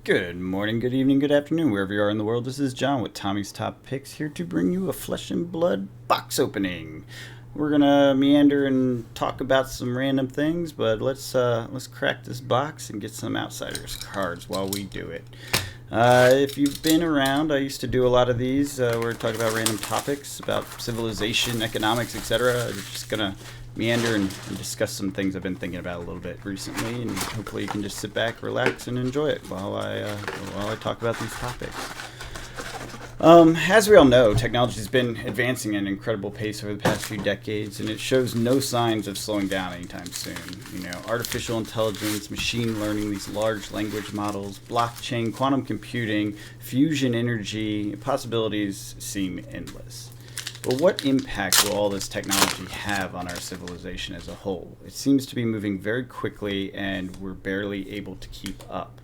Good morning, good evening, good afternoon, wherever you are in the world. This is John with Tommy's Top Picks, here to bring you a flesh and blood box opening. We're gonna meander and talk about some random things, but let's crack this box and get some outsiders cards while we do it. If you've been around, I used to do a lot of these where we talk about random topics about civilization, economics, etc. I'm just gonna meander and discuss some things I've been thinking about a little bit recently, and hopefully you can just sit back, relax, and enjoy it while I talk about these topics. As we all know, technology has been advancing at an incredible pace over the past few decades, and it shows no signs of slowing down anytime soon. Artificial intelligence, machine learning, these large language models, blockchain, quantum computing, fusion energy, possibilities seem endless. But what impact will all this technology have on our civilization as a whole? It seems to be moving very quickly, and we're barely able to keep up.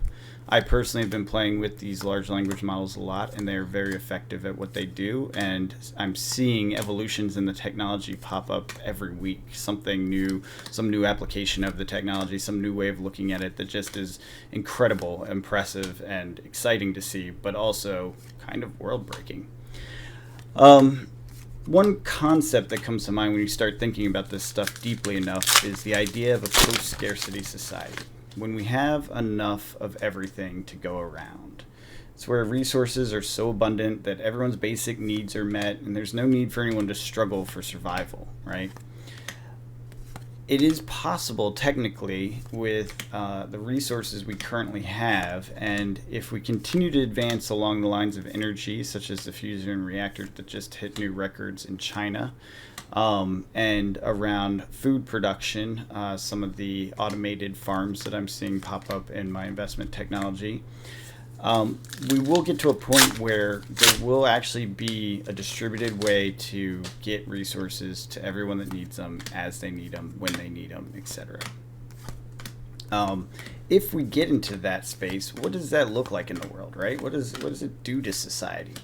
I personally have been playing with these large language models a lot, and they're very effective at what they do, and I'm seeing evolutions in the technology pop up every week. Something new, some new application of the technology, some new way of looking at it that just is incredible, impressive, and exciting to see, but also kind of world-breaking. One concept that comes to mind when you start thinking about this stuff deeply enough is the idea of a post-scarcity society. When we have enough of everything to go around. It's where resources are so abundant that everyone's basic needs are met and there's no need for anyone to struggle for survival, right? It is possible technically with the resources we currently have, and if we continue to advance along the lines of energy, such as the fusion reactor that just hit new records in China, and around food production, some of the automated farms that I'm seeing pop up in my investment technology, we will get to a point where there will actually be a distributed way to get resources to everyone that needs them, as they need them, when they need them, etc. If we get into that space, what does that look like in the world, right? What does it do to society?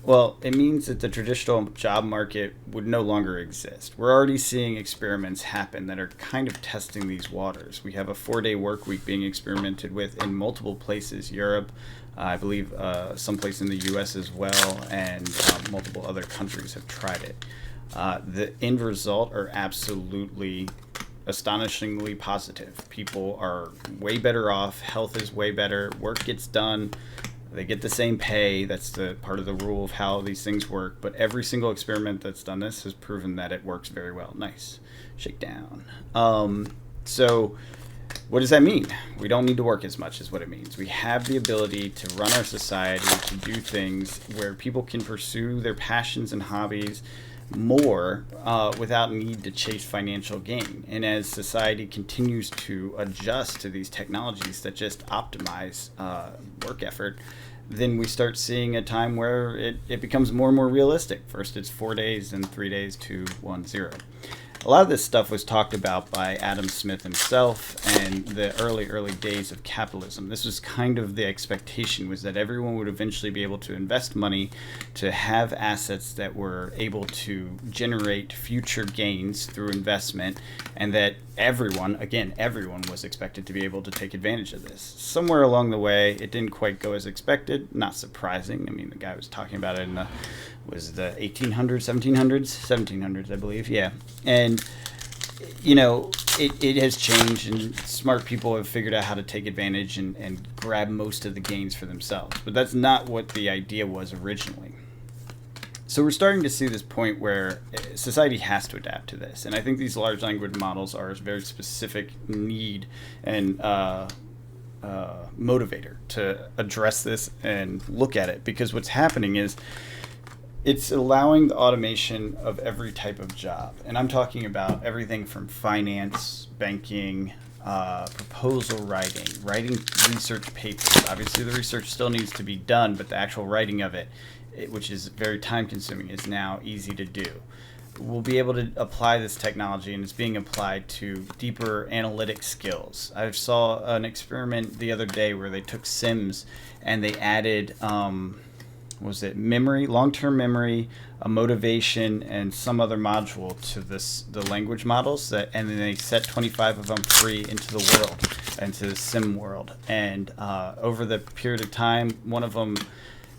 Well, it means that the traditional job market would no longer exist. We're already seeing experiments happen that are kind of testing these waters. We have a 4-day work week being experimented with in multiple places, Europe, I believe someplace in the US as well, and multiple other countries have tried it. The end result are absolutely astonishingly positive. People are way better off, health is way better, work gets done. They get the same pay. That's the part of the rule of how these things work. But every single experiment that's done this has proven that it works very well. Nice. Shake down. So what does that mean? We don't need to work as much is what it means. We have the ability to run our society, to do things where people can pursue their passions and hobbies more without need to chase financial gain. And as society continues to adjust to these technologies that just optimize work effort, then we start seeing a time where it becomes more and more realistic. First it's 4 days, and 3 days, 2, 1, 0. A lot of this stuff was talked about by Adam Smith himself and the early days of capitalism. This was kind of the expectation, was that everyone would eventually be able to invest money to have assets that were able to generate future gains through investment, and that everyone was expected to be able to take advantage of this. Somewhere along the way, it didn't quite go as expected. Not surprising. I mean, the guy was talking about it in the 1700s, I believe. Yeah. And, it has changed, and smart people have figured out how to take advantage and grab most of the gains for themselves. But that's not what the idea was originally. So we're starting to see this point where society has to adapt to this. And I think these large language models are a very specific need and motivator to address this and look at it. Because what's happening is it's allowing the automation of every type of job. And I'm talking about everything from finance, banking, proposal writing research papers. Obviously, the research still needs to be done, but the actual writing of it, which is very time consuming, is now easy to do. We'll be able to apply this technology, and it's being applied to deeper analytic skills. I saw an experiment the other day where they took Sims and they added was it memory, long-term memory, a motivation, and some other module to the language models and then they set 25 of them free into the world, into the sim world. And over the period of time, one of them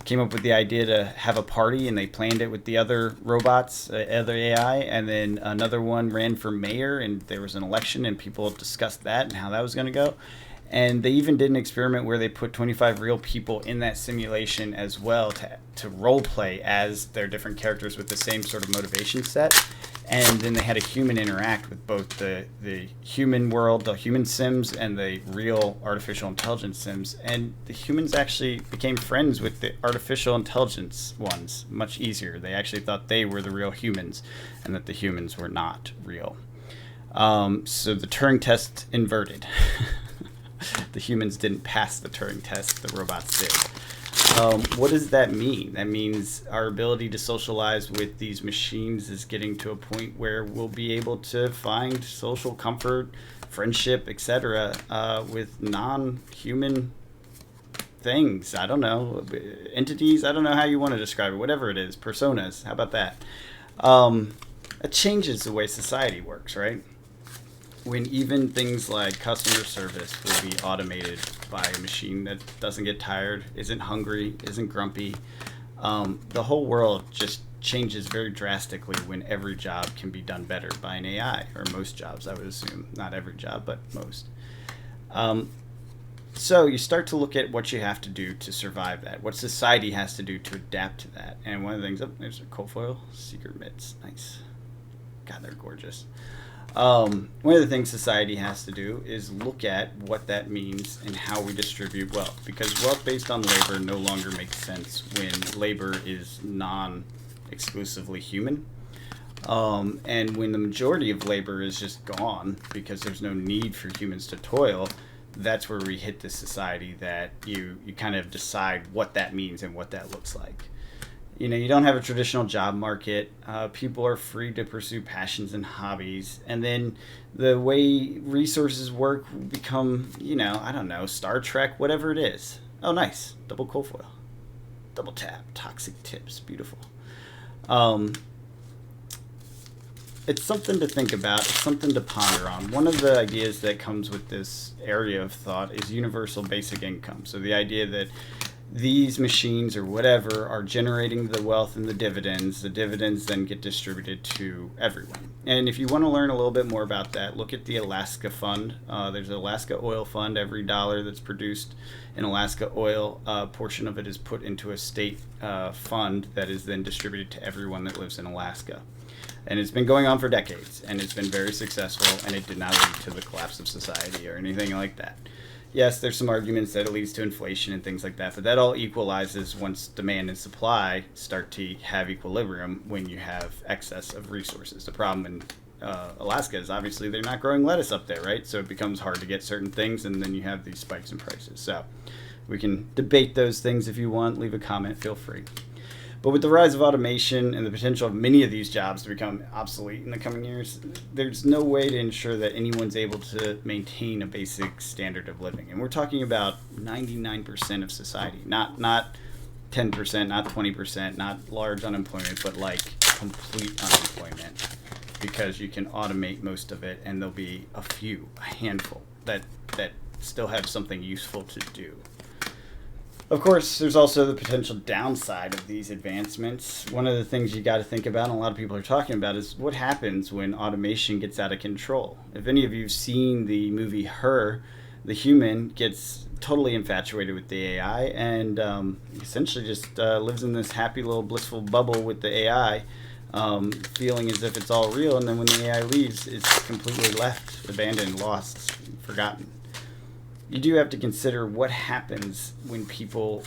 came up with the idea to have a party, and they planned it with the other robots, other AI, and then another one ran for mayor, and there was an election, and people discussed that and how that was going to go. And they even did an experiment where they put 25 real people in that simulation as well to role play as their different characters with the same sort of motivation set. And then they had a human interact with both the human world, the human sims, and the real artificial intelligence sims. And the humans actually became friends with the artificial intelligence ones much easier. They actually thought they were the real humans and that the humans were not real. So the Turing test inverted. The humans didn't pass the Turing test, the robots did. What does that mean? That means our ability to socialize with these machines is getting to a point where we'll be able to find social comfort, friendship, etc. With non-human things. I don't know, entities. I don't know how you want to describe it. Whatever it is, personas. How about that? It changes the way society works, right? When even things like customer service will be automated by a machine that doesn't get tired, isn't hungry, isn't grumpy, the whole world just changes very drastically when every job can be done better by an AI, or most jobs, I would assume. Not every job, but most. So you start to look at what you have to do to survive that, what society has to do to adapt to that. And one of the things, there's a coal foil, secret mitts, nice. God, they're gorgeous. One of the things society has to do is look at what that means and how we distribute wealth, because wealth based on labor no longer makes sense when labor is non-exclusively human. And when the majority of labor is just gone because there's no need for humans to toil, that's where we hit this society that you kind of decide what that means and what that looks like. You know, you don't have a traditional job market. People are free to pursue passions and hobbies. And then the way resources work become, I don't know, Star Trek, whatever it is. Oh, nice. Double coal foil. Double tap. Toxic tips. Beautiful. It's something to think about. It's something to ponder on. One of the ideas that comes with this area of thought is universal basic income. So the idea that these machines or whatever are generating the wealth and the dividends then get distributed to everyone. And if you want to learn a little bit more about that, look at the Alaska Fund. There's an Alaska Oil Fund. Every dollar that's produced in Alaska oil, portion of it is put into a state fund that is then distributed to everyone that lives in Alaska. And it's been going on for decades, and it's been very successful, and it did not lead to the collapse of society or anything like that. Yes, there's some arguments that it leads to inflation and things like that, but that all equalizes once demand and supply start to have equilibrium when you have excess of resources. The problem in Alaska is obviously they're not growing lettuce up there, right? So it becomes hard to get certain things, and then you have these spikes in prices. So we can debate those things if you want. Leave a comment, feel free. But with the rise of automation and the potential of many of these jobs to become obsolete in the coming years, there's no way to ensure that anyone's able to maintain a basic standard of living. And we're talking about 99% of society, not 10%, not 20%, not large unemployment, but like complete unemployment, because you can automate most of it, and there'll be a handful that still have something useful to do. Of course, there's also the potential downside of these advancements. One of the things you got to think about, and a lot of people are talking about, is what happens when automation gets out of control. If any of you have seen the movie Her, the human gets totally infatuated with the AI and essentially just lives in this happy little blissful bubble with the AI, feeling as if it's all real, and then when the AI leaves, it's completely left, abandoned, lost, forgotten. You do have to consider what happens when people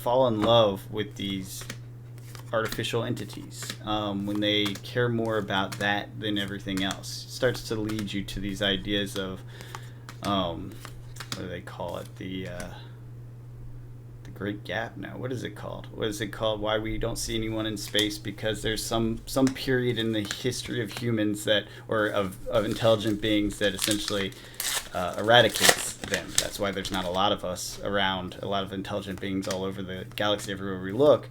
fall in love with these artificial entities, when they care more about that than everything else. It starts to lead you to these ideas of, what do they call it? The Great Gap? No, what is it called? What is it called? Why we don't see anyone in space? Because there's some period in the history of humans that, or of intelligent beings that essentially eradicates them. That's why there's not a lot of us around, a lot of intelligent beings all over the galaxy everywhere we look,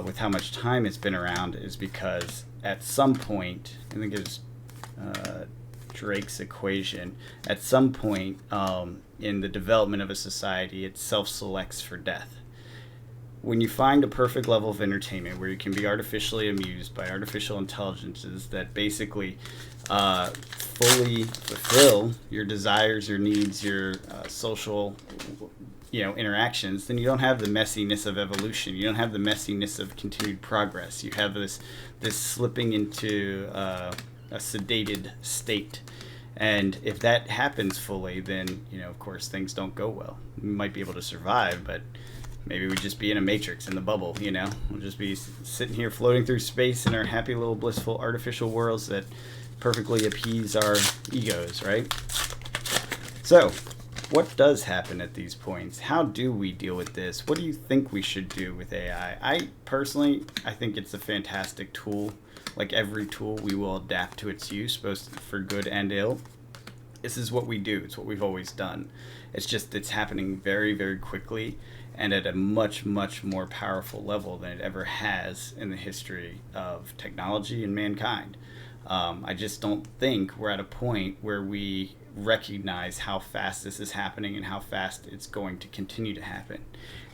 with how much time it's been around, is because at some point, I think it was Drake's equation, at some point in the development of a society, it self-selects for death. When you find a perfect level of entertainment where you can be artificially amused by artificial intelligences that basically fully fulfill your desires, your needs, your social, interactions, then you don't have the messiness of evolution. You don't have the messiness of continued progress. You have this slipping into a sedated state. And if that happens fully, then, of course, things don't go well. We might be able to survive, but maybe we'd just be in a matrix in the bubble, We'll just be sitting here floating through space in our happy little blissful artificial worlds that perfectly appease our egos, right? So, what does happen at these points? How do we deal with this? What do you think we should do with AI? I think it's a fantastic tool. Like every tool, we will adapt to its use, both for good and ill. This is what we do. It's what we've always done. It's happening very, very quickly and at a much, much more powerful level than it ever has in the history of technology and mankind. I just don't think we're at a point where we recognize how fast this is happening and how fast it's going to continue to happen.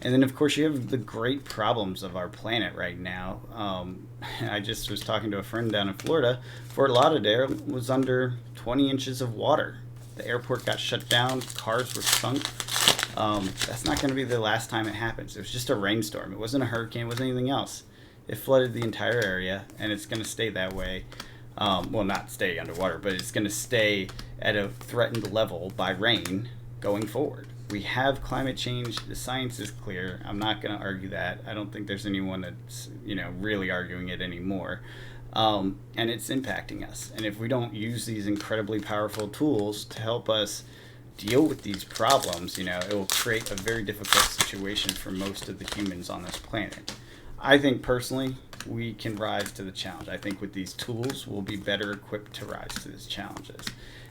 And then, of course, you have the great problems of our planet right now. I just was talking to a friend down in Florida. Fort Lauderdale was under 20 inches of water. The airport got shut down. Cars were sunk. That's not going to be the last time it happens. It was just a rainstorm. It wasn't a hurricane. It wasn't anything else. It flooded the entire area, and it's going to stay that way. Well, not stay underwater, but it's going to stay at a threatened level by rain going forward. We have climate change. The science is clear. I'm not going to argue that. I don't think there's anyone that's, really arguing it anymore. And it's impacting us. And if we don't use these incredibly powerful tools to help us deal with these problems, it will create a very difficult situation for most of the humans on this planet. I think personally, we can rise to the challenge. I think with these tools, we'll be better equipped to rise to these challenges.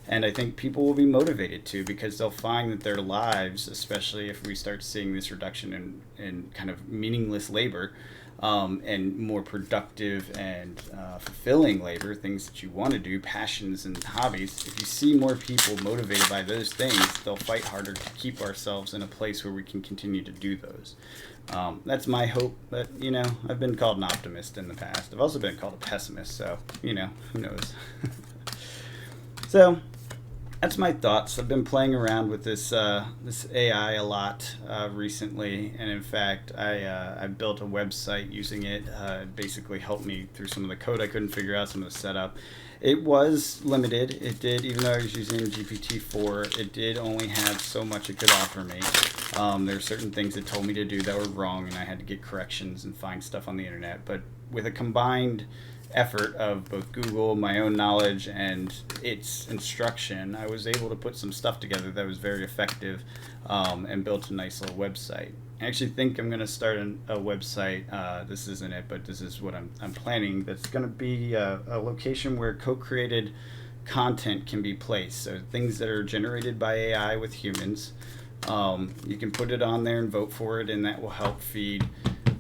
And I think people will be motivated to, because they'll find that their lives, especially if we start seeing this reduction in kind of meaningless labor, and more productive and fulfilling labor, things that you want to do, passions and hobbies, if you see more people motivated by those things, they'll fight harder to keep ourselves in a place where we can continue to do those. That's my hope, but, I've been called an optimist in the past. I've also been called a pessimist, so, who knows. So, that's my thoughts. I've been playing around with this AI a lot recently, and in fact, I built a website using it. It basically helped me through some of the code I couldn't figure out, some of the setup. It was limited. It did, even though I was using GPT-4, it did only have so much it could offer me. There were certain things it told me to do that were wrong, and I had to get corrections and find stuff on the internet. But with a combined effort of both Google, my own knowledge, and its instruction, I was able to put some stuff together that was very effective, and built a nice little website. I actually think I'm going to start a website. This isn't it, but this is what I'm planning. That's going to be a location where co-created content can be placed. So things that are generated by AI with humans, you can put it on there and vote for it, and that will help feed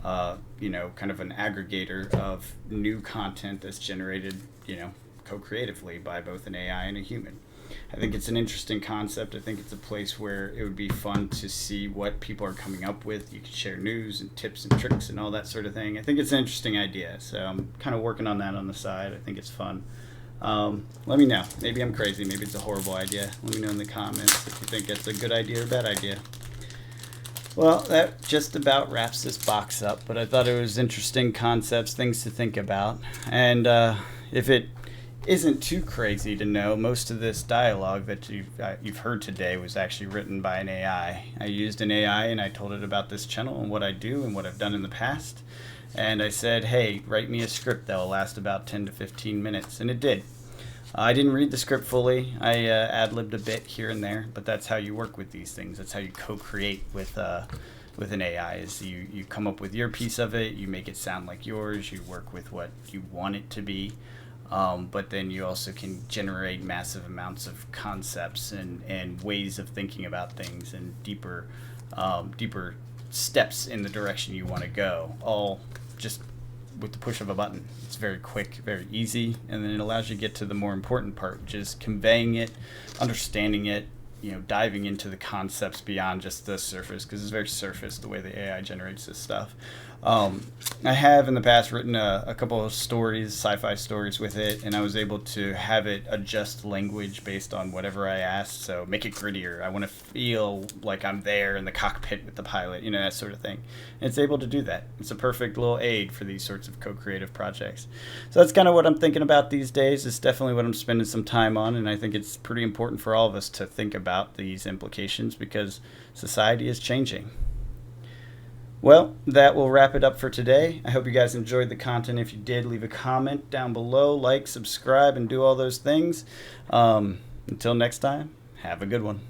kind of an aggregator of new content that's generated, co-creatively by both an AI and a human. I think it's an interesting concept. I think it's a place where it would be fun to see what people are coming up with. You can share news and tips and tricks and all that sort of thing. I think it's an interesting idea, so I'm kind of working on that on the side. I think it's fun. Let me know. Maybe I'm crazy. Maybe it's a horrible idea. Let me know in the comments if you think it's a good idea or bad idea. Well, that just about wraps this box up, but I thought it was interesting concepts, things to think about. And if it isn't too crazy to know, most of this dialogue that you've heard today was actually written by an AI. I used an AI and I told it about this channel and what I do and what I've done in the past. And I said, hey, write me a script that will last about 10 to 15 minutes. And it did. I didn't read the script fully. I ad-libbed a bit here and there, but that's how you work with these things. That's how you co-create with an AI. Is you come up with your piece of it, you make it sound like yours, you work with what you want it to be. but then you also can generate massive amounts of concepts and ways of thinking about things and deeper steps in the direction you want to go, all just with the push of a button. It's very quick, very easy, and then it allows you to get to the more important part, which is conveying it, understanding it, diving into the concepts beyond just the surface, because it's very surface the way the AI generates this stuff. I have in the past written a couple of stories, sci-fi stories with it, and I was able to have it adjust language based on whatever I asked. So make it grittier. I want to feel like I'm there in the cockpit with the pilot, that sort of thing. And it's able to do that. It's a perfect little aid for these sorts of co-creative projects. So that's kind of what I'm thinking about these days. It's definitely what I'm spending some time on, and I think it's pretty important for all of us to think about these implications because society is changing. Well, that will wrap it up for today. I hope you guys enjoyed the content. If you did, leave a comment down below, like, subscribe, and do all those things. Until next time, have a good one.